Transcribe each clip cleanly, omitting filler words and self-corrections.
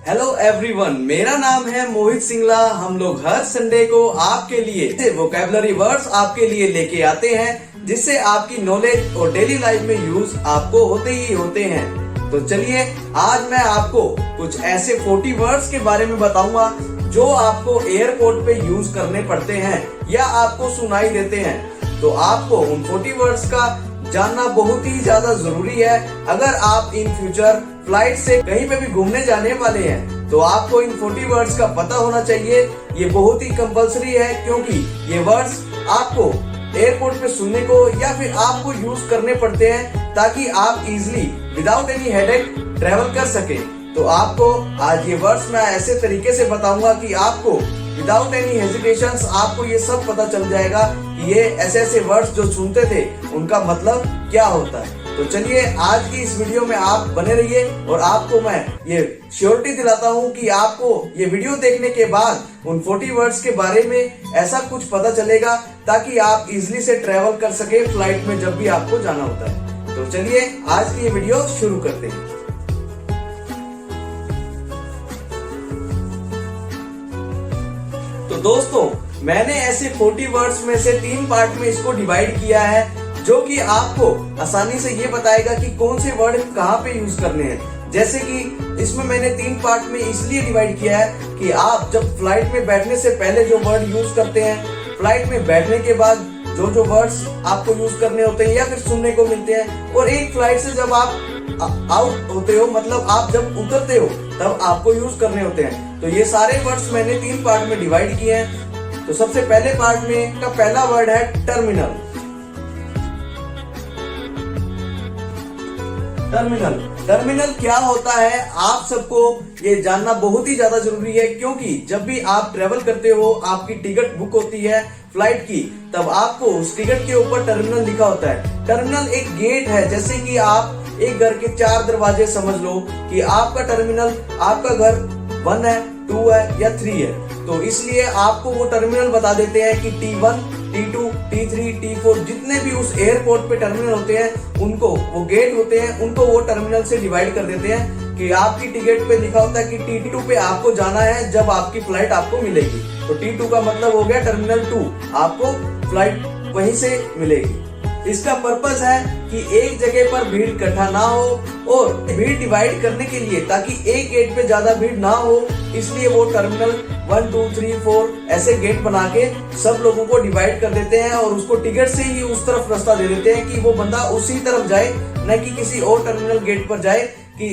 Hello everyone, मेरा नाम है मोहित सिंगला। हम लोग हर संडे को आपके लिए वोकैबुलरी वर्ड्स आपके लिए लेके आते हैं, जिससे आपकी नॉलेज और डेली लाइफ में यूज आपको होते ही होते हैं। तो चलिए, आज मैं आपको कुछ ऐसे 40 वर्ड्स के बारे में बताऊंगा जो आपको एयरपोर्ट पे यूज करने पड़ते हैं या आपको सुनाई देते हैं। तो आपको उन 40 वर्ड्स का जानना बहुत ही ज्यादा जरूरी है। अगर आप इन फ्यूचर फ्लाइट से कहीं पे भी घूमने जाने वाले हैं तो आपको इन 40 वर्ड्स का पता होना चाहिए। ये बहुत ही कंपलसरी है, क्योंकि ये वर्ड्स आपको एयरपोर्ट पे सुनने को या फिर आपको यूज करने पड़ते हैं ताकि आप easily without any headache travel कर सके। तो आपको आज ये वर्ड्स मैं ऐसे तरीके से बताऊंगा कि आपको विदाउट एनी हेजिटेशंस आपको ये सब पता चल जाएगा कि ये ऐसे ऐसे वर्ड्स जो सुनते थे उनका मतलब क्या होता है। तो चलिए, आज की इस वीडियो में आप बने रहिए और आपको मैं ये श्योरिटी दिलाता हूँ कि आपको ये वीडियो देखने के बाद उन 40 वर्ड्स के बारे में ऐसा कुछ पता चलेगा ताकि आप इजिली से ट्रेवल कर सके फ्लाइट में जब भी आपको जाना होता है। तो चलिए, आज की ये वीडियो शुरू करते हैं। तो दोस्तों, मैंने ऐसे 40 वर्ड्स में से 3 पार्ट में इसको डिवाइड किया है, जो कि आपको आसानी से ये बताएगा कि कौन से वर्ड कहाँ पे यूज करने हैं। जैसे कि इसमें मैंने 3 पार्ट में इसलिए डिवाइड किया है कि आप जब फ्लाइट में बैठने से पहले जो वर्ड यूज करते हैं, फ्लाइट में बैठने के बाद जो वर्ड्स आपको यूज करने होते हैं या फिर सुनने को मिलते हैं, और एक फ्लाइट से जब आप आउट होते हो, मतलब आप जब उतरते हो तब आपको यूज करने होते हैं। तो ये सारे वर्ड्स मैंने 3 पार्ट में डिवाइड किए हैं। तो सबसे पहले पार्ट में का पहला वर्ड है टर्मिनल। टर्मिनल क्या होता है, आप सबको ये जानना बहुत ही ज्यादा जरूरी है, क्योंकि जब भी आप ट्रेवल करते हो, आपकी टिकट बुक होती है फ्लाइट की, तब आपको उस टिकट के ऊपर टर्मिनल लिखा होता है। टर्मिनल एक गेट है, जैसे कि आप एक घर के 4 दरवाजे समझ लो कि आपका टर्मिनल, आपका घर 1 है, 2 है या 3 है। तो इसलिए आपको वो टर्मिनल बता देते हैं कि T1, T2, T3, T4 जितने भी उस एयरपोर्ट पे टर्मिनल होते हैं, उनको वो गेट होते हैं, उनको वो टर्मिनल से डिवाइड कर देते हैं कि आपकी टिकट पे लिखा होता है कि T2 पे आपको जाना है जब आपकी फ्लाइट आपको मिलेगी। तो T2 का मतलब हो गया टर्मिनल 2, आपको फ्लाइट वहीं से मिलेगी। इसका पर्पस है कि एक जगह पर भीड़ इकट्ठा ना हो और भीड़ डिवाइड करने के लिए, ताकि एक गेट पे ज्यादा भीड़ ना हो, इसलिए वो टर्मिनल 1, 2, 3, 4 ऐसे गेट बना के सब लोगों को डिवाइड कर देते हैं और उसको टिकट से ही उस तरफ रास्ता दे देते हैं कि वो बंदा उसी तरफ जाए, न कि किसी और टर्मिनल गेट पर जाए कि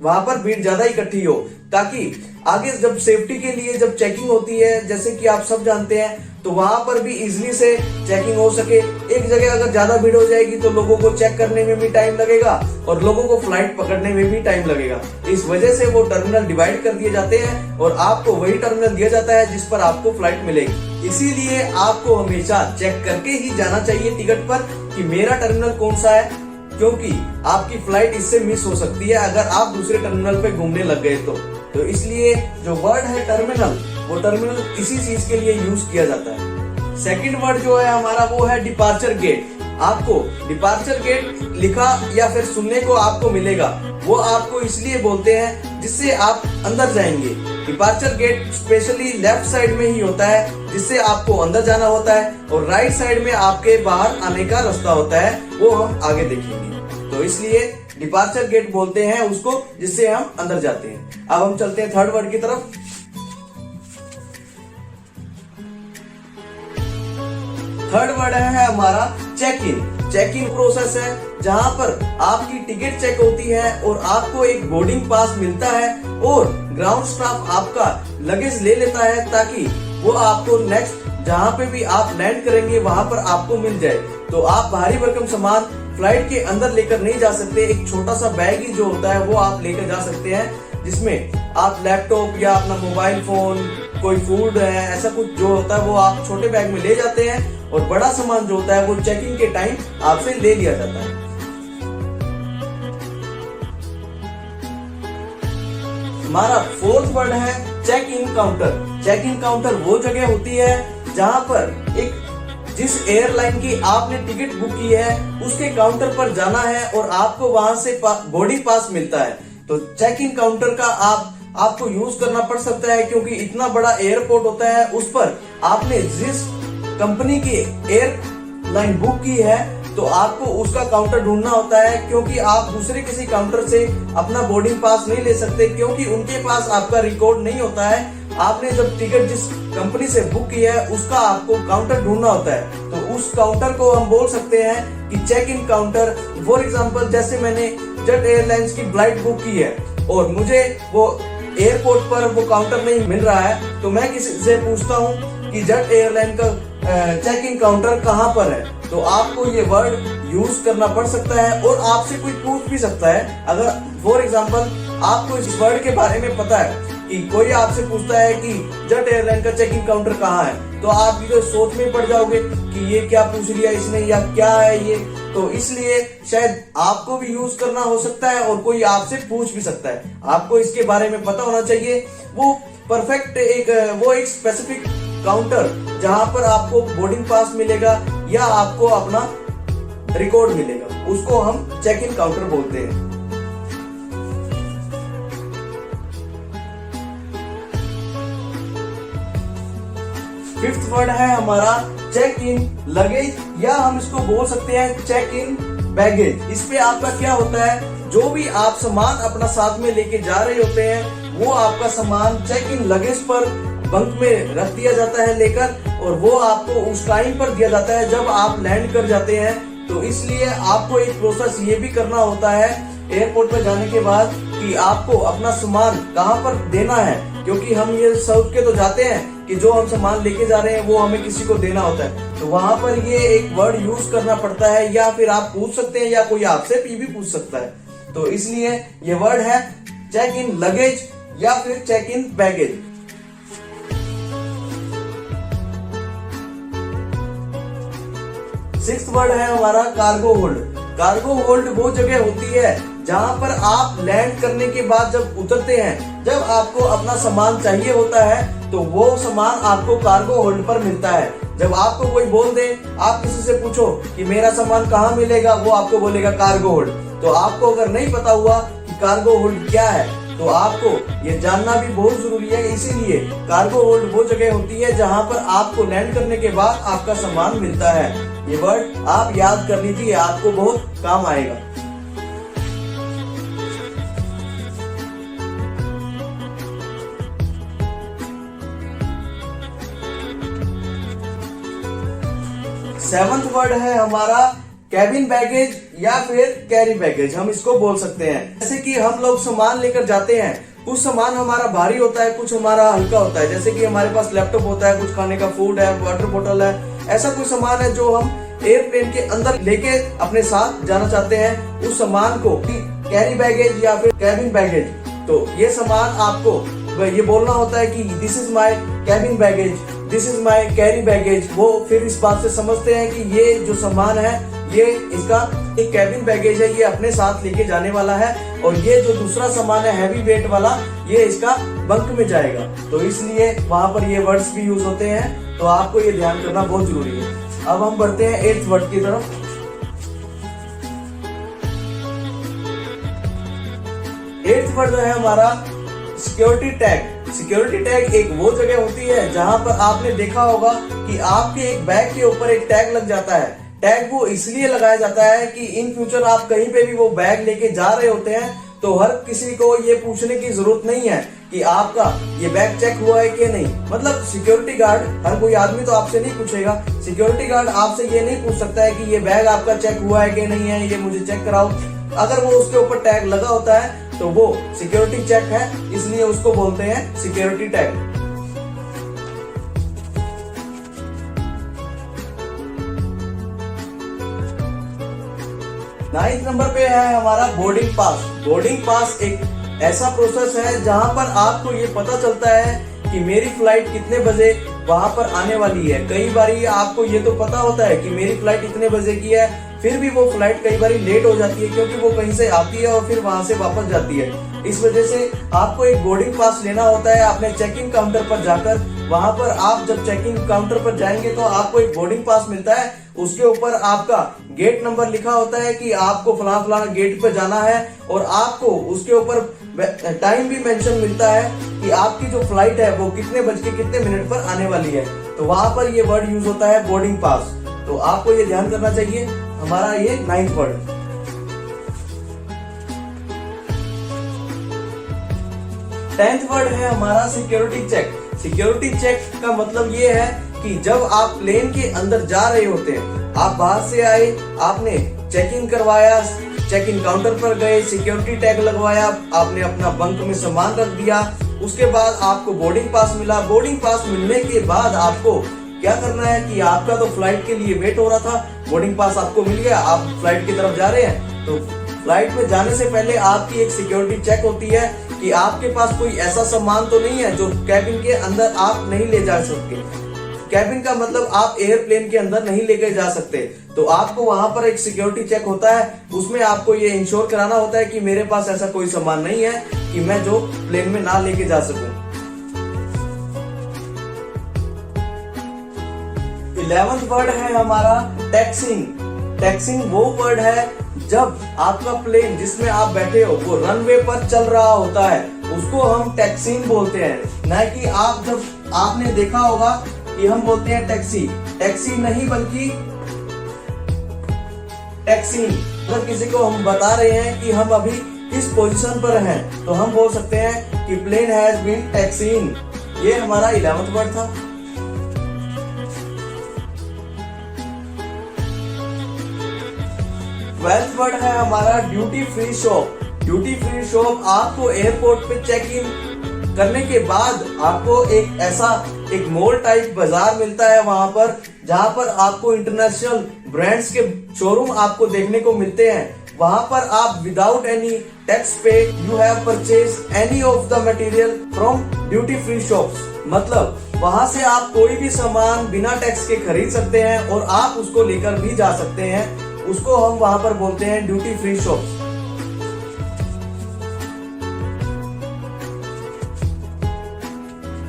वहां पर भीड़ ज्यादा इकट्ठी हो, ताकि आगे जब सेफ्टी के लिए जब चेकिंग होती है, जैसे कि आप सब जानते हैं, तो वहां पर भी इजिली से चेकिंग हो सके। एक जगह अगर ज्यादा भीड़ हो जाएगी तो लोगों को चेक करने में भी टाइम लगेगा और लोगों को फ्लाइट पकड़ने में भी टाइम लगेगा। इस वजह से वो टर्मिनल डिवाइड कर दिए जाते हैं और आपको वही टर्मिनल दिया जाता है जिस पर आपको फ्लाइट मिलेगी। इसीलिए आपको हमेशा चेक करके ही जाना चाहिए टिकट पर कि मेरा टर्मिनल कौन सा है, क्योंकि आपकी फ्लाइट इससे मिस हो सकती है अगर आप दूसरे टर्मिनल पे घूमने लग गए तो इसलिए जो वर्ड है टर्मिनल, वो टर्मिनल इसी चीज के लिए यूज किया जाता है। सेकंड वर्ड जो है हमारा वो है डिपार्चर गेट। आपको डिपार्चर गेट लिखा या फिर सुनने को आपको मिलेगा, वो आपको इसलिए बोलते हैं जिससे आप अंदर जाएंगे। Departure gate specially left side में ही होता है, जिससे आपको अंदर जाना होता है, और राइट साइड में आपके बाहर आने का रास्ता होता है, वो हम आगे देखेंगे। तो इसलिए डिपार्चर गेट बोलते हैं उसको, जिससे हम अंदर जाते हैं। अब हम चलते हैं थर्ड वर्ड की तरफ। थर्ड वर्ड है हमारा check in. Check in process है जहां पर आपकी टिकट चेक होती है और आपको एक बोर्डिंग पास मिलता है और ग्राउंड स्टाफ आपका लगेज ले लेता है, ताकि वो आपको नेक्स्ट जहां पे भी आप लैंड करेंगे वहां पर आपको मिल जाए। तो आप भारी भरकम सामान फ्लाइट के अंदर लेकर नहीं जा सकते। एक छोटा सा बैग ही जो होता है वो आप लेकर जा सकते हैं, जिसमें आप लैपटॉप या अपना मोबाइल फोन, कोई फूड है, ऐसा कुछ जो होता है वो आप छोटे बैग में ले जाते हैं, और बड़ा सामान जो होता है वो चेकिंग के टाइम आपसे ले लिया जाता है। हमारा फोर्थ वर्ड है check in counter. Check in counter वो जगह होती है जहां पर जिस एयरलाइन की आपने टिकट बुक की है उसके काउंटर पर जाना है और आपको वहां से बोर्डिंग पास मिलता है। तो चेक इन काउंटर का आप आपको यूज करना पड़ सकता है, क्योंकि इतना बड़ा एयरपोर्ट होता है, उस पर आपने जिस कंपनी की एयरलाइन बुक की है तो आपको उसका काउंटर ढूंढना होता है, क्योंकि आप दूसरे किसी काउंटर से अपना बोर्डिंग पास नहीं ले सकते, क्योंकि उनके पास आपका रिकॉर्ड नहीं होता है। आपने जब टिकट जिस कंपनी से बुक किया है उसका आपको काउंटर ढूंढना होता है, तो उस काउंटर को हम बोल सकते हैं कि check in counter. For example, जैसे मैंने जेट एयरलाइंस की फ्लाइट बुक की है और मुझे वो एयरपोर्ट पर वो काउंटर नहीं मिल रहा है, तो मैं किसी से पूछता हूँ कि जेट एयरलाइन का चेक इन काउंटर कहाँ पर है, तो आपको ये वर्ड यूज करना पड़ सकता है और आपसे कोई पूछ भी सकता है। अगर फॉर एग्जांपल आपको इस वर्ड के बारे में पता है कि कोई आपसे पूछता है कि जेट एयरलाइन का चेक इन काउंटर कहाँ है, तो आप ये सोच में पड़ जाओगे कि ये क्या पूछ लिया इसने या क्या है ये। तो इसलिए शायद आपको भी यूज करना हो सकता है और कोई आपसे पूछ भी सकता है। आपको इसके बारे में पता होना चाहिए। वो परफेक्ट एक स्पेसिफिक काउंटर जहां पर आपको बोर्डिंग पास मिलेगा या आपको अपना रिकॉर्ड मिलेगा, उसको हम चेक इन काउंटर बोलते हैं। फिफ्थ वर्ड है हमारा चेक इन लगेज, या हम इसको बोल सकते हैं चेक इन बैगेज। इस पे आपका क्या होता है, जो भी आप सामान अपना साथ में लेके जा रहे होते हैं वो आपका सामान चेक इन लगेज पर बंक में रख दिया जाता है लेकर, और वो आपको उस टाइम पर दिया जाता है जब आप लैंड कर जाते हैं। तो इसलिए आपको एक प्रोसेस ये भी करना होता है एयरपोर्ट पर जाने के बाद कि आपको अपना सामान कहाँ पर देना है, क्योंकि हम ये सोच के तो जाते हैं कि जो हम सामान लेके जा रहे हैं वो हमें किसी को देना होता है, तो वहां पर ये एक वर्ड यूज करना पड़ता है, या फिर आप पूछ सकते हैं या कोई आपसे भी पूछ सकता है। तो इसलिए ये वर्ड है चेक इन लगेज या फिर check in baggage. Sixth word है हमारा कार्गो होल्ड। कार्गो होल्ड वो जगह होती है जहां पर आप लैंड करने के बाद जब उतरते हैं, जब आपको अपना सामान चाहिए होता है तो वो सामान आपको कार्गो होल्ड पर मिलता है। जब आपको कोई बोल दे, आप किसी से पूछो कि मेरा सामान कहाँ मिलेगा, वो आपको बोलेगा कार्गो होल्ड। तो आपको अगर नहीं पता हुआ कि कार्गो होल्ड क्या है तो आपको ये जानना भी बहुत जरूरी है। इसीलिए कार्गो होल्ड वो जगह होती है जहां पर आपको लैंड करने के बाद आपका सामान मिलता है। ये वर्ड आप याद कर लीजिए, आपको बहुत काम आएगा। सेवंथ वर्ड है हमारा कैबिन बैगेज या फिर कैरी बैगेज, हम इसको बोल सकते हैं। जैसे कि हम लोग सामान लेकर जाते हैं, कुछ सामान हमारा भारी होता है, कुछ हमारा हल्का होता है। जैसे कि हमारे पास लैपटॉप होता है, कुछ खाने का फूड है, वाटर बोतल है, ऐसा कोई सामान है जो हम एयरप्लेन के अंदर लेके अपने साथ जाना चाहते हैं, उस सामान को कैरी बैगेज या फिर कैबिन बैगेज। तो ये सामान आपको ये बोलना होता है कि this is my cabin baggage, this is my carry baggage. वो फिर इस बात से समझते हैं कि ये जो सामान है ये इसका एक कैबिन बैगेज है, ये अपने साथ लेके जाने वाला है, और ये जो दूसरा सामान है हैवी वेट वाला, ये इसका बंक में जाएगा। तो इसलिए वहां पर ये वर्ड्स भी यूज होते हैं, तो आपको ये ध्यान करना बहुत जरूरी है। अब हम बढ़ते हैं 8th वर्ड की तरफ। 8th वर्ड है हमारा सिक्योरिटी टैग। सिक्योरिटी टैग एक वो जगह होती है जहां पर आपने देखा होगा कि आपके एक बैग के ऊपर एक टैग लग जाता है। टैग वो इसलिए लगाया जाता है कि इन फ्यूचर आप कहीं पे भी वो बैग लेके जा रहे होते हैं तो हर किसी को ये पूछने की जरूरत नहीं है कि आपका ये बैग चेक हुआ है कि नहीं। मतलब सिक्योरिटी गार्ड, हर कोई आदमी तो आपसे नहीं पूछेगा, सिक्योरिटी गार्ड आपसे ये नहीं पूछ सकता है कि ये बैग आपका चेक हुआ है कि नहीं है, ये मुझे चेक कराओ। अगर वो उसके ऊपर टैग लगा होता है तो वो सिक्योरिटी चेक है, इसलिए उसको बोलते हैं सिक्योरिटी टैग। 9th नंबर पे है हमारा बोर्डिंग पास। बोर्डिंग पास एक ऐसा प्रोसेस है जहां पर आपको ये पता चलता है कि मेरी फ्लाइट कितने बजे वहां पर आने वाली है। कई बारी आपको ये तो पता होता है कि मेरी फ्लाइट इतने बजे की है, फिर भी वो फ्लाइट कई बारी लेट हो जाती है क्योंकि वो कहीं से आती है और फिर वहां से वापस जाती है। इस वजह से आपको एक बोर्डिंग पास लेना होता है अपने चेक इन काउंटर पर जाकर। वहां पर आप जब चेक इन काउंटर पर जाएंगे तो आपको एक बोर्डिंग पास मिलता है, उसके ऊपर आपका गेट नंबर लिखा होता है कि आपको फलाना फलाना गेट पर जाना है, और आपको उसके ऊपर टाइम भी मेंशन मिलता है कि आपकी जो फ्लाइट है वो कितने बज के कितने मिनट पर आने वाली है। तो वहां पर ये वर्ड यूज होता है बोर्डिंग पास। तो आपको ये ध्यान करना चाहिए। हमारा ये 9th वर्ड। 10th वर्ड है हमारा सिक्योरिटी चेक। सिक्योरिटी चेक का मतलब ये है कि जब आप प्लेन के अंदर जा रहे होते हैं, आप बाहर से आए, आपने चेक इन करवाया, चेक इन काउंटर पर गए, सिक्योरिटी टैग लगवाया, आपने अपना बंक में सामान रख दिया, उसके बाद आपको बोर्डिंग पास मिला। बोर्डिंग पास मिलने के बाद आपको क्या करना है कि आपका तो फ्लाइट के लिए वेट हो रहा था, बोर्डिंग पास आपको मिल गया, आप फ्लाइट की तरफ जा रहे हैं। तो फ्लाइट में जाने से पहले आपकी एक सिक्योरिटी चेक होती है कि आपके पास कोई ऐसा सामान तो नहीं है जो कैबिन के अंदर आप नहीं ले जा सकते। कैबिन का मतलब आप एयरप्लेन के अंदर नहीं लेके जा सकते। तो आपको वहां पर एक सिक्योरिटी चेक होता है, उसमें आपको ये इंश्योर कराना होता है कि मेरे पास ऐसा कोई सामान नहीं है कि मैं जो प्लेन में ना लेके जा सकूं। 11th वर्ड है हमारा टैक्सिंग। टैक्सिंग वो वर्ड है जब आपका प्लेन जिसमें आप बैठे हो वो रनवे पर चल रहा होता है, उसको हम टैक्सिंग बोलते हैं। ना कि आप जब आपने देखा होगा कि हम बोलते हैं टैक्सी, टैक्सी नहीं बल्कि टैक्सी। अगर किसी को हम बता रहे हैं कि हम अभी किस पोजीशन पर हैं, तो हम बोल सकते हैं कि प्लेन हैज बीन टैक्सीइंग। ये हमारा 11th वर्ड था। ट्वेल्थ वर्ड है हमारा duty free shop. Duty free shop आपको एयरपोर्ट पे चेक इन करने के बाद आपको एक मॉल टाइप बाजार मिलता है वहां पर, जहां पर आपको इंटरनेशनल ब्रांड्स के शोरूम आपको देखने को मिलते हैं। वहां पर आप विदाउट एनी टैक्स पे you have purchase any of the material from duty free shops. मतलब वहां से आप कोई भी सामान बिना टैक्स के खरीद सकते हैं और आप उसको लेकर भी जा सकते हैं। उसको हम वहां पर बोलते हैं duty free shops.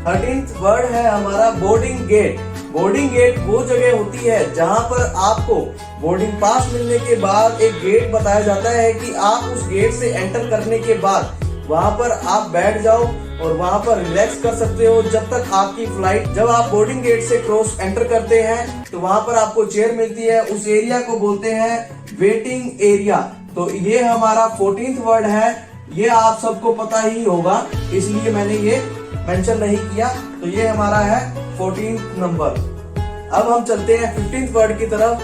13th word है हमारा बोर्डिंग गेट। बोर्डिंग गेट वो जगह होती है जहां पर आपको बोर्डिंग पास मिलने के बाद एक गेट बताया जाता है कि आप उस गेट से एंटर करने के बाद वहां पर आप बैठ जाओ और वहां पर रिलैक्स कर सकते हो जब तक आपकी फ्लाइट। जब आप बोर्डिंग गेट से क्रॉस एंटर करते हैं तो वहां पर आपको चेयर मिलती है, उस एरिया को बोलते हैं वेटिंग एरिया। तो ये हमारा 14th वर्ड है। ये आप सबको पता ही होगा, इसलिए मैंने ये मेंशन नहीं किया। तो ये हमारा है 14th नंबर। अब हम चलते हैं 15th वर्ड की तरफ।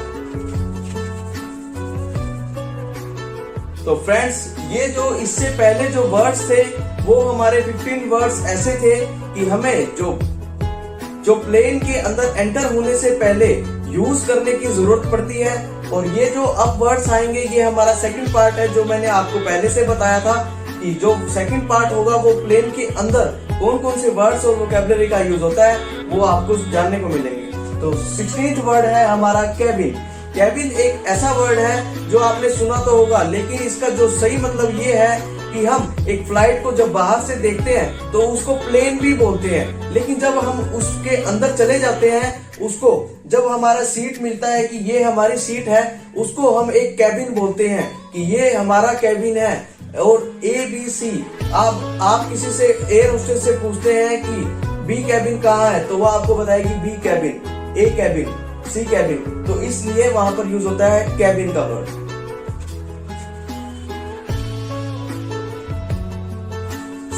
तो फ्रेंड्स, ये जो इससे पहले जो वर्ड्स थे वो हमारे 15 वर्ड्स ऐसे थे कि हमें जो प्लेन के अंदर एंटर होने से पहले यूज करने की जरूरत पड़ती है। और ये जो अब वर्ड्स आएंगे ये हमारा सेकंड पार्ट है, जो मैंने आपको पहले से बताया था कि जो सेकंड पार्ट होगा वो प्लेन के अंदर कौन कौन से वर्ड्स और वोकैबुलरी का यूज होता है वो आपको जानने को मिलेंगे। तो 16th वर्ड है हमारा कैबिन। कैबिन एक ऐसा वर्ड है जो आपने सुना तो होगा, लेकिन इसका जो सही मतलब ये है कि हम एक फ्लाइट को जब बाहर से देखते हैं तो उसको प्लेन भी बोलते हैं, लेकिन जब हम उसके अंदर चले जाते हैं, उसको जब हमारा सीट मिलता है कि ये हमारी सीट है, उसको हम एक कैबिन बोलते हैं कि ये हमारा कैबिन है। और ABC, आप किसी से एयर होस्टेस से पूछते हैं कि बी कैबिन कहाँ है, तो वो आपको बताएगी बी कैबिन, ए कैबिन, सी कैबिन। तो इसलिए वहां पर यूज होता है कैबिन का वर्ड।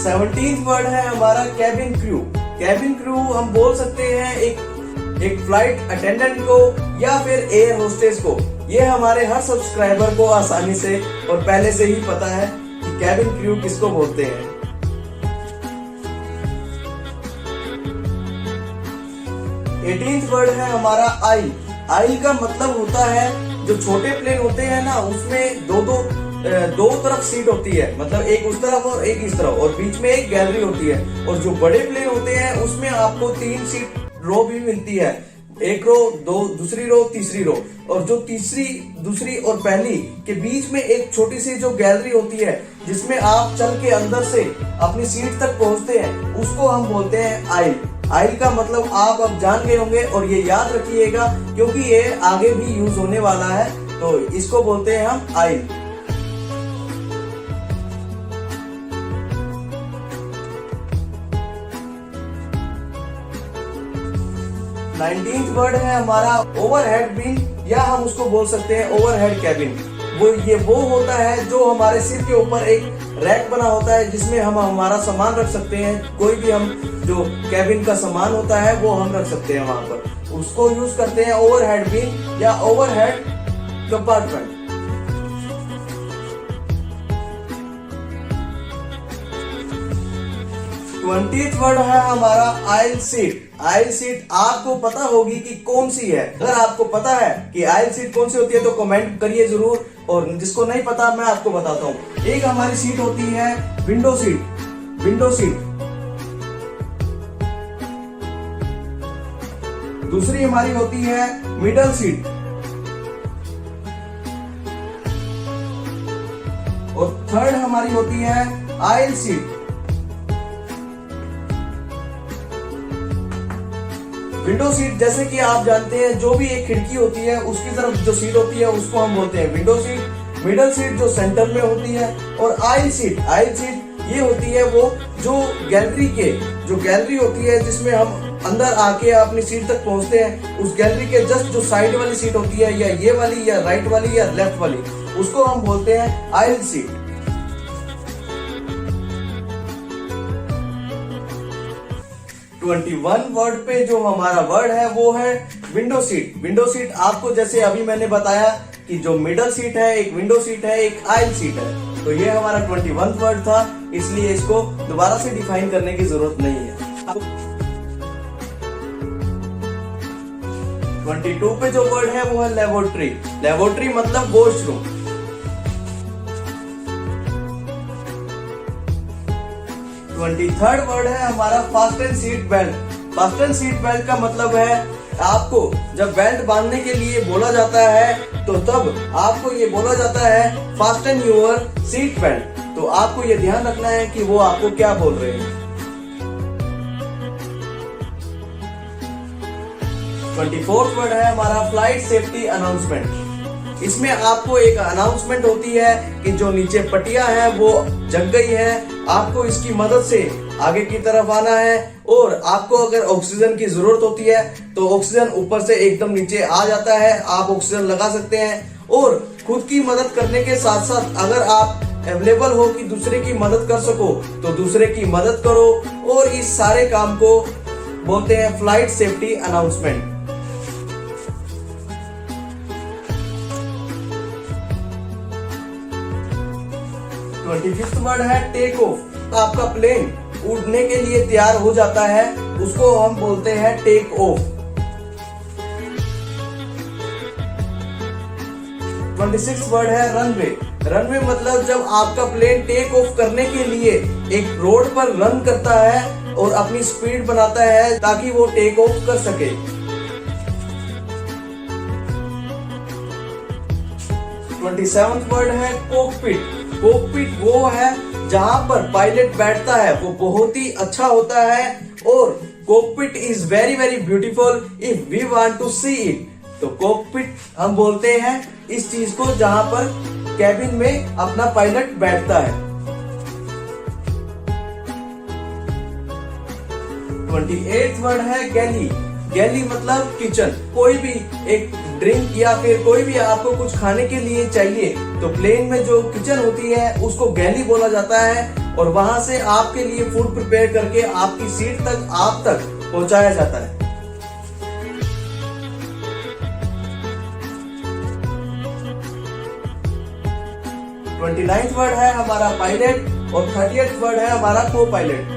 17th वर्ड है हमारा कैबिन क्रू। कैबिन क्रू हम बोल सकते हैं एक फ्लाइट अटेंडेंट को या फिर एयर होस्टेस को। ये हमारे हर सब्सक्राइबर को आसानी से और पहले से ही पता है कि कैबिन क्रू किसको बोलते हैं। 18th वर्ड है हमारा आइल। आइल का मतलब होता है, जो छोटे प्लेन होते हैं ना, उसमें दो तरफ सीट होती है, मतलब एक उस तरफ और एक इस तरफ, और बीच में एक गैलरी होती है। और जो बड़े प्लेन होते हैं उसमें आपको 3 सीट रो भी मिलती है, एक रो, दूसरी रो, तीसरी रो। और जो दूसरी और पहली के बीच में एक छोटी सी जो गैलरी होती है जिसमें आप चल के अंदर से अपनी सीट तक पहुंचते हैं, उसको हम बोलते हैं आइल। आइल का मतलब आप अब जान गए होंगे और ये याद रखिएगा क्योंकि ये आगे भी यूज होने वाला है। तो इसको बोलते हैं हम आइल। 19th वर्ड है हमारा ओवरहेड बिन, या हम उसको बोल सकते हैं ओवरहेड कैबिन। वो होता है जो हमारे सिर के ऊपर एक रैक बना होता है जिसमें हम हमारा सामान रख सकते हैं। कोई भी हम जो कैबिन का सामान होता है वो हम रख सकते हैं वहां पर, उसको यूज करते हैं ओवरहेड बिन या ओवरहेड कंपार्टमेंट। 20th वर्ड है हमारा आयल सीट। आयल सीट आपको पता होगी कि कौन सी है। अगर आपको पता है कि आयल सीट कौन सी होती है तो कमेंट करिए जरूर, और जिसको नहीं पता मैं आपको बताता हूँ। एक हमारी सीट होती है विंडो सीट, विंडो सीट। दूसरी हमारी होती है मिडल सीट, और थर्ड हमारी होती है आयल सीट। विंडो सीट जैसे कि आप जानते हैं जो भी एक खिड़की होती है उसकी तरफ जो सीट होती है उसको हम बोलते हैं विंडो सीट। मिडल सीट जो सेंटर में होती है, और आयल सीट, आयल सीट ये होती है वो जो गैलरी होती है जिसमें हम अंदर आके अपनी सीट तक पहुंचते हैं। उस गैलरी के जस्ट जो साइड वाली सीट होती है, या ये वाली या राइट वाली या लेफ्ट वाली, उसको हम बोलते हैं आयल सीट। 21 वर्ड पे जो हमारा वर्ड है वो है विंडो सीट। विंडो सीट आपको जैसे अभी मैंने बताया कि जो मिडल सीट है, एक विंडो सीट है, एक आयल सीट है। तो ये हमारा 21 वर्ड था, इसलिए इसको दोबारा से डिफाइन करने की जरूरत नहीं है। 22 पे जो वर्ड है वो है लेबोरेटरी। लेबोरेटरी मतलब वॉशरूम। 23rd वर्ड है हमारा fasten seat belt. Fasten seat belt का मतलब है आपको जब बेल्ट बांधने के लिए बोला जाता है तो तब आपको ये बोला जाता है फास्टन योर सीट बेल्ट। तो आपको ये ध्यान रखना है कि वो आपको क्या बोल रहे हैं। 24th वर्ड है हमारा फ्लाइट सेफ्टी अनाउंसमेंट। इसमें आपको एक अनाउंसमेंट होती है कि जो नीचे पट्टियां हैं वो जग गई है, आपको इसकी मदद से आगे की तरफ आना है, और आपको अगर ऑक्सीजन की जरूरत होती है तो ऑक्सीजन ऊपर से एकदम नीचे आ जाता है, आप ऑक्सीजन लगा सकते हैं। और खुद की मदद करने के साथ साथ अगर आप अवेलेबल हो कि दूसरे की मदद कर सको तो दूसरे की मदद करो, और इस सारे काम को बोलते हैं flight safety announcement. 25th word है टेक ऑफ। आपका प्लेन उड़ने के लिए तैयार हो जाता है, उसको हम बोलते हैं टेक ऑफ। 26th वर्ड है रनवे। रनवे मतलब जब आपका प्लेन टेक ऑफ करने के लिए एक रोड पर रन करता है और अपनी स्पीड बनाता है ताकि वो टेक ऑफ कर सके। 27th वर्ड है कॉकपिट। कॉकपिट वो है जहां पर पायलट बैठता है, वो बहुत ही अच्छा होता है, और cockpit is very very beautiful if we want to see it. तो कॉकपिट हम बोलते हैं इस चीज को जहां पर कैबिन में अपना पायलट बैठता है। 28th वर्ड है गैली। गैली मतलब किचन। कोई भी एक ड्रिंक या फिर कोई भी आपको कुछ खाने के लिए चाहिए तो प्लेन में जो किचन होती है उसको गैली बोला जाता है, और वहां से आपके लिए फूड प्रिपेयर करके आपकी सीट तक आप तक पहुंचाया जाता है। 29th वर्ड है हमारा पायलट, और 30th वर्ड है हमारा को पायलट।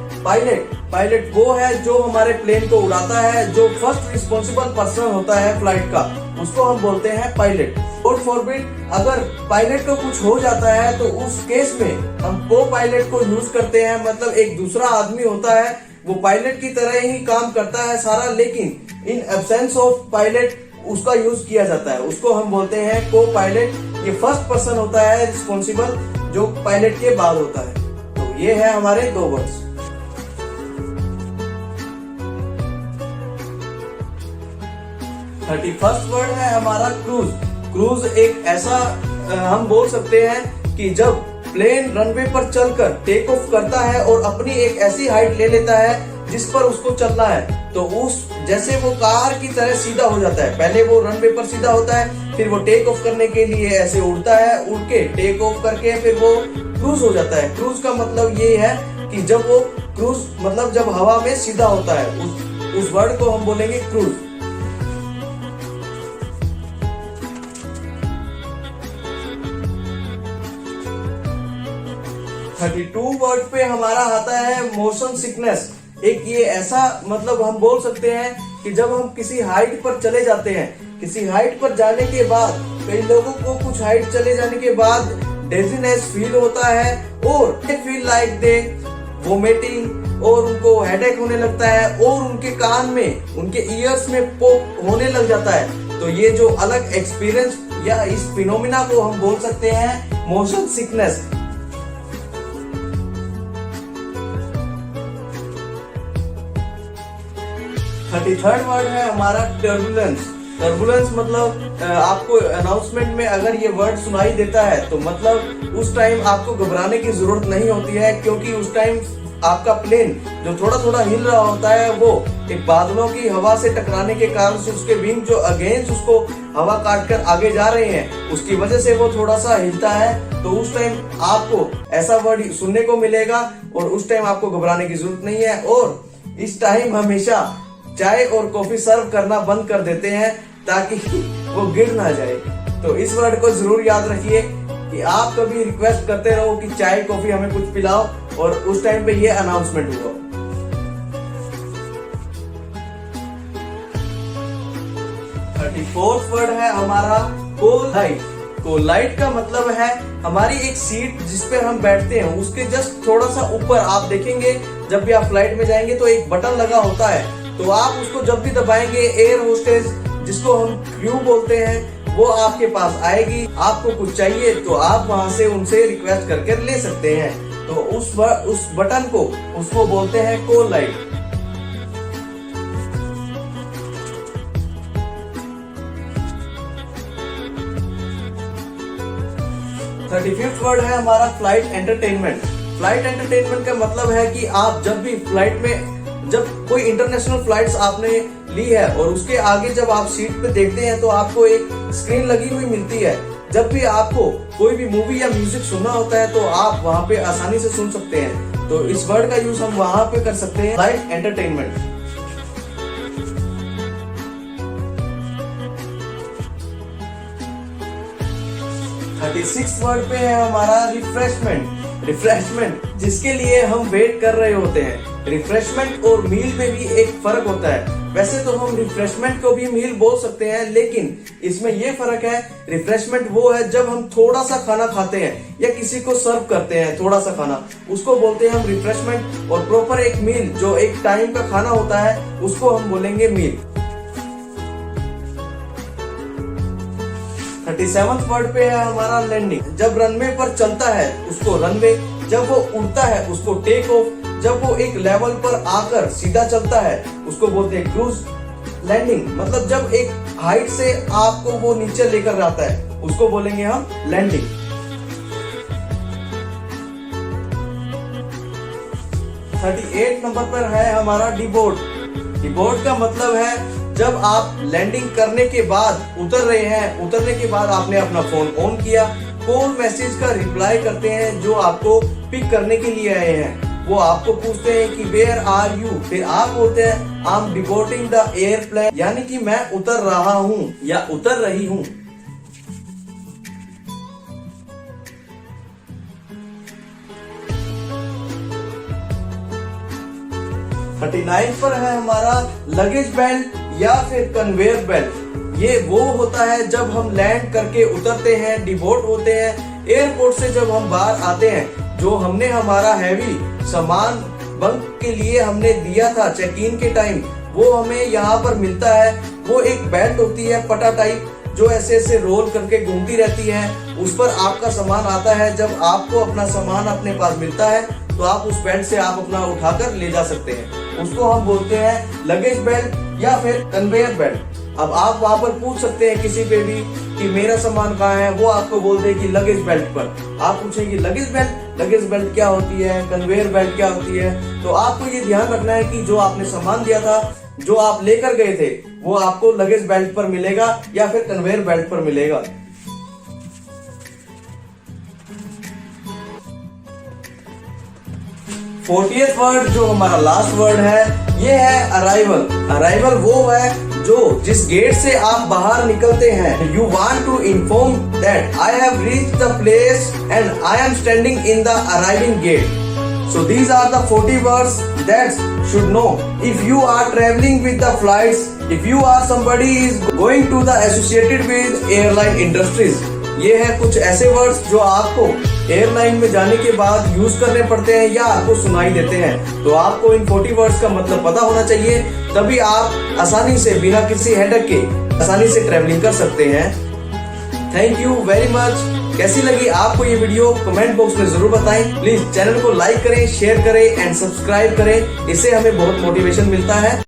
पायलट वो है जो हमारे प्लेन को उड़ाता है, जो फर्स्ट रिस्पॉन्सिबल पर्सन होता है फ्लाइट का, उसको हम बोलते हैं पायलट। गॉड फॉरबिड अगर पायलट को कुछ हो जाता है तो उस केस में हम को पायलट को यूज करते हैं। मतलब एक दूसरा आदमी होता है, वो पायलट की तरह ही काम करता है सारा, लेकिन इन एब्सेंस ऑफ पायलट उसका यूज किया जाता है, उसको हम बोलते हैं को पायलट। ये फर्स्ट पर्सन होता है रिस्पॉन्सिबल जो पायलट के बाद होता है। तो ये है हमारे दो वर्ड्स। 31st वर्ड है हमारा क्रूज। क्रूज एक ऐसा हम बोल सकते हैं कि जब प्लेन रनवे पर चलकर टेक ऑफ करता है और अपनी एक ऐसी हाइट ले लेता है जिस पर उसको चलना है। तो उस जैसे वो कार की तरह सीधा हो जाता है, पहले वो रनवे पर सीधा होता है, फिर वो टेक ऑफ करने के लिए ऐसे उड़ता है, उड़ के टेक ऑफ करके फिर वो क्रूज हो जाता है। क्रूज का मतलब ये है कि जब वो क्रूज मतलब जब हवा में सीधा होता है, उस वर्ड को हम बोलेंगे क्रूज। थर्टी टू वर्ड पे हमारा आता है मोशन सिकनेस। एक ये ऐसा मतलब हम बोल सकते हैं कि जब हम किसी हाइट पर चले जाते हैं, किसी हाइट पर जाने के बाद कई लोगों को कुछ हाइट चले जाने के बाद डेजीनेस फील होता है और फील लाइक दे वोमिटिंग, और उनको हेडेक होने लगता है और उनके कान में, उनके ईयर्स में पॉप होने लग जाता है। तो ये जो अलग एक्सपीरियंस या इस फिनोमिना को हम बोल सकते हैं मोशन सिकनेस। 33rd वर्ड है हमारा टर्बुलेंस। टर्बुलेंस मतलब आपको अनाउंसमेंट में अगर ये वर्ड सुनाई देता है तो मतलब उस टाइम आपको घबराने की जरूरत नहीं होती है, क्योंकि उस टाइम आपका प्लेन जो थोड़ा थोड़ा हिल रहा होता है वो एक बादलों की हवा से टकराने के कारण से उसके विंग जो अगेंस्ट उसको हवा काट कर आगे जा रहे हैं, उसकी वजह से वो थोड़ा सा हिलता है। तो उस टाइम आपको ऐसा वर्ड सुनने को मिलेगा और उस टाइम आपको घबराने की जरूरत नहीं है। और इस टाइम हमेशा चाय और कॉफी सर्व करना बंद कर देते हैं ताकि वो गिर ना जाए। तो इस वर्ड को जरूर याद रखिए कि आप कभी रिक्वेस्ट करते रहो कि चाय कॉफी हमें कुछ पिलाओ और उस टाइम पे ये अनाउंसमेंट हुआ। फोर्थ वर्ड है हमारा कोलाइट। कोलाइट का मतलब है हमारी एक सीट जिस पे हम बैठते हैं उसके जस्ट थोड़ा सा ऊपर आप देखेंगे, जब भी आप फ्लाइट में जाएंगे तो एक बटन लगा होता है। तो आप उसको जब भी दबाएंगे एयर होस्टेस जिसको हम क्रू बोलते हैं वो आपके पास आएगी। आपको कुछ चाहिए तो आप वहां से उनसे रिक्वेस्ट करके ले सकते हैं। तो उस बटन को उसको बोलते हैं कोलाइट। 35th वर्ड है हमारा फ्लाइट एंटरटेनमेंट। फ्लाइट एंटरटेनमेंट का मतलब है कि आप जब भी फ्लाइट में, जब कोई इंटरनेशनल फ्लाइट्स आपने ली है और उसके आगे जब आप सीट पे देखते हैं तो आपको एक स्क्रीन लगी हुई मिलती है। जब भी आपको कोई भी मूवी या म्यूजिक सुनना होता है तो आप वहां पे आसानी से सुन सकते हैं। तो इस वर्ड का यूज हम वहां पे कर सकते हैं, फ्लाइट एंटरटेनमेंट। 36 वर्ड पे है हमारा रिफ्रेशमेंट। रिफ्रेशमेंट जिसके लिए हम वेट कर रहे होते हैं। रिफ्रेशमेंट और मील में भी एक फर्क होता है। वैसे तो हम रिफ्रेशमेंट को भी मील बोल सकते हैं, लेकिन इसमें ये फर्क है, रिफ्रेशमेंट वो है जब हम थोड़ा सा खाना खाते हैं या किसी को सर्व करते हैं थोड़ा सा खाना, उसको बोलते हैं हम रिफ्रेशमेंट। और प्रॉपर एक मील जो एक टाइम का खाना होता है उसको हम बोलेंगे मील। 37th वर्ड पे है हमारा लैंडिंग। जब रनवे पर चलता है उसको रनवे, जब वो उड़ता है उसको टेक ऑफ, जब वो एक लेवल पर आकर सीधा चलता है उसको बोलते हैं क्रूज। लैंडिंग मतलब जब एक हाइट से आपको वो नीचे लेकर जाता है उसको बोलेंगे हम लैंडिंग। 38 नंबर पर है हमारा डिबोर्ड। डिबोर्ड का मतलब है जब आप लैंडिंग करने के बाद उतर रहे हैं, उतरने के बाद आपने अपना फोन ऑन किया, कॉल मैसेज का रिप्लाई करते हैं जो आपको पिक करने के लिए आए हैं। वो आपको पूछते हैं कि वेयर आर यू, फिर आप बोलते हैं आई एम डिबोर्डिंग द एयरप्लेन, यानी कि मैं उतर रहा हूँ या उतर रही हूँ। पर है हमारा लगेज बेल्ट या फिर कन्वेयर बेल्ट। ये वो होता है जब हम लैंड करके उतरते हैं, डिबोर्ड होते हैं, एयरपोर्ट से जब हम बाहर आते हैं, जो हमने हमारा हैवी सामान बंक के लिए हमने दिया था चेक इन के टाइम, वो हमें यहाँ पर मिलता है। वो एक बेल्ट होती है पटा टाइप जो ऐसे ऐसे रोल करके घूमती रहती है, उस पर आपका सामान आता है। जब आपको अपना सामान अपने पास मिलता है तो आप उस बेल्ट से आप अपना उठाकर ले जा सकते हैं, उसको हम बोलते हैं लगेज बेल्ट या फिर कन्वेयर बेल्ट। अब आप वहां पर पूछ सकते हैं किसी पे भी कि मेरा सामान कहाँ है, वो आपको बोल दे कि लगेज बेल्ट पर। आप पूछें कि लगेज बेल्ट क्या होती है, कन्वेयर बेल्ट क्या होती है, तो आपको ये ध्यान रखना है कि जो आपने सामान दिया था, जो आप लेकर गए थे, वो आपको लगेज बेल्ट पर मिलेगा या फिर कन्वेयर बेल्ट पर मिलेगा। फोर्टियथ वर्ड जो हमारा लास्ट वर्ड है, ये है अराइवल। अराइवल वो है जो जिस गेट से आप बाहर निकलते हैं। You want to inform that I have reached the place and I am standing in the arriving gate. So these are the 40 words that should know if you are traveling with the flights, if you are somebody is going to the associated with airline industries। ये है कुछ ऐसे words जो आपको airline में जाने के बाद यूज करने पड़ते हैं या आपको सुनाई देते हैं। तो आपको इन 40 वर्ड्स का मतलब पता होना चाहिए, तभी आप आसानी से बिना किसी हेडेक के आसानी से ट्रेवलिंग कर सकते हैं। Thank you very much. कैसी लगी आपको ये वीडियो कमेंट बॉक्स में जरूर बताएं। प्लीज चैनल को लाइक करें, शेयर करें एंड सब्सक्राइब करें, इससे हमें बहुत मोटिवेशन मिलता है।